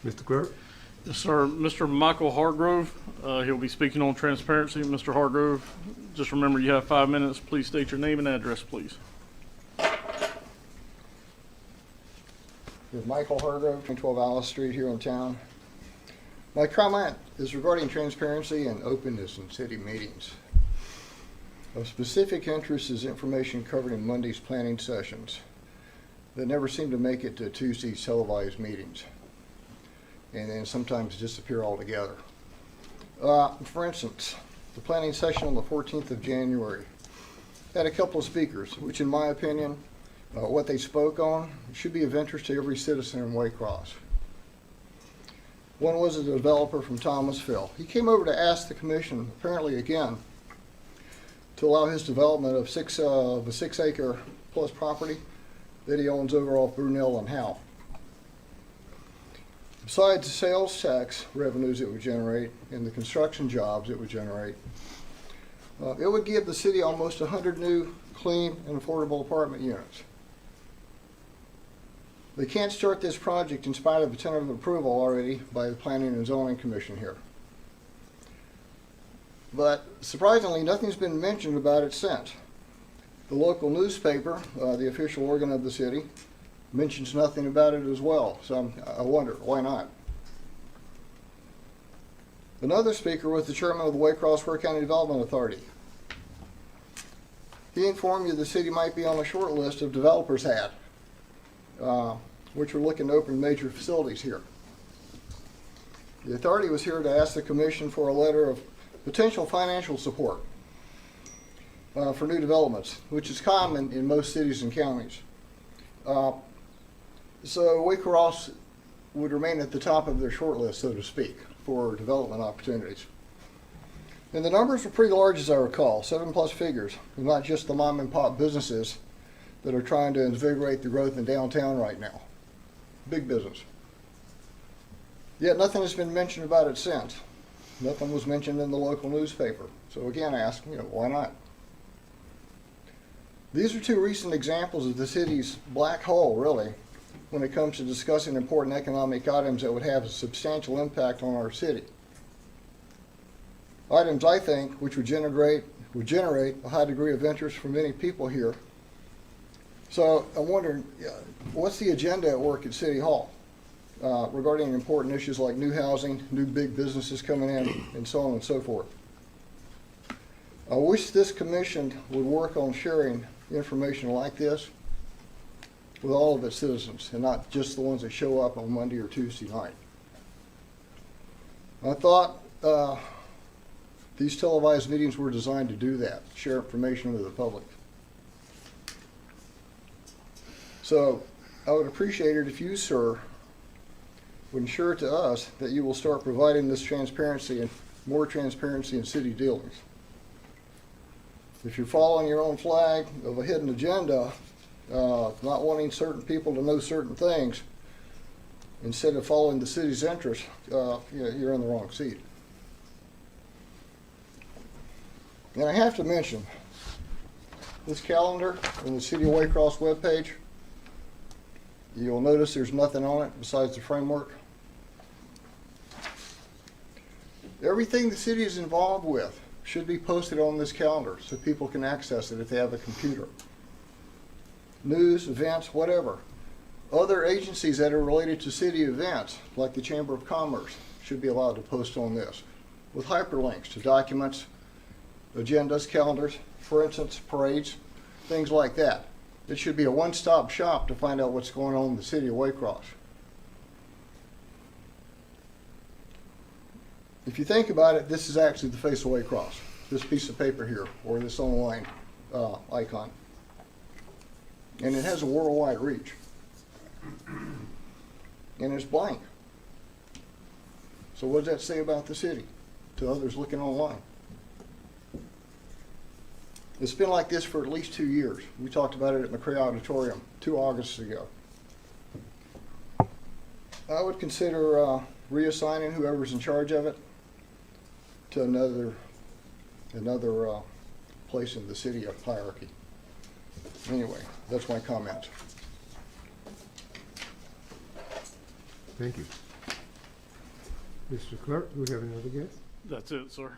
Mr. Clerk? Yes, sir. Mr. Michael Hargrove, he'll be speaking on transparency. Mr. Hargrove, just remember you have 5 minutes. Please state your name and address, please. With Michael Hargrove, 12 Alice Street here in town. My comment is regarding transparency and openness in city meetings. Of specific interest is information covered in Monday's planning sessions that never seem to make it to Tuesday's televised meetings, and then sometimes disappear altogether. For instance, the planning session on the 14th of January had a couple of speakers, which in my opinion, what they spoke on should be of interest to every citizen in Waycross. One was a developer from Thomasville. He came over to ask the commission, apparently again, to allow his development of a 6 acre plus property that he owns over off Brunel and Howe. Besides the sales tax revenues it would generate and the construction jobs it would generate, it would give the city almost 100 new, clean, and affordable apartment units. They can't start this project in spite of a tentative approval already by the Planning and Zoning Commission here. But surprisingly, nothing's been mentioned about it since. The local newspaper, the official organ of the city, mentions nothing about it as well, so I wonder, why not? Another speaker was the chairman of the Waycross County Development Authority. He informed you the city might be on a short list of developers had, which are looking to open major facilities here. The authority was here to ask the commission for a letter of potential financial support for new developments, which is common in most cities and counties. So Waycross would remain at the top of their short list, so to speak, for development opportunities. And the numbers were pretty large, as I recall, 7+ figures, and not just the mom and pop businesses that are trying to invigorate the growth in downtown right now. Big business. Yet nothing has been mentioned about it since. Nothing was mentioned in the local newspaper. So again, I ask, why not? These are two recent examples of the city's black hole, really, when it comes to discussing important economic items that would have a substantial impact on our city. Items, I think, which would generate a high degree of interest for many people here. So I'm wondering, what's the agenda at work at City Hall regarding important issues like new housing, new big businesses coming in, and so on and so forth? I wish this commission would work on sharing information like this with all of its citizens and not just the ones that show up on Monday or Tuesday night. I thought these televised meetings were designed to do that, share information with the public. So I would appreciate it if you, sir, would ensure to us that you will start providing this transparency and more transparency in city dealings. If you're following your own flag of a hidden agenda, not wanting certain people to know certain things, instead of following the city's interests, you're in the wrong seat. And I have to mention, this calendar on the City of Waycross webpage, you'll notice there's nothing on it besides the framework. Everything the city is involved with should be posted on this calendar so people can access it if they have a computer. News, events, whatever. Other agencies that are related to city events, like the Chamber of Commerce, should be allowed to post on this with hyperlinks to documents, agendas, calendars, for instance, parades, things like that. It should be a one-stop shop to find out what's going on in the city of Waycross. If you think about it, this is actually the face of Waycross, this piece of paper here, or this online icon. And it has a worldwide reach. And it's blank. So what does that say about the city to others looking online? It's been like this for at least 2 years. We talked about it at McCray Auditorium 2 Augusts ago. I would consider reassigning whoever's in charge of it to another place in the city of hierarchy. Anyway, that's my comment. Thank you. Mr. Clerk, do we have another guest? That's it, sir.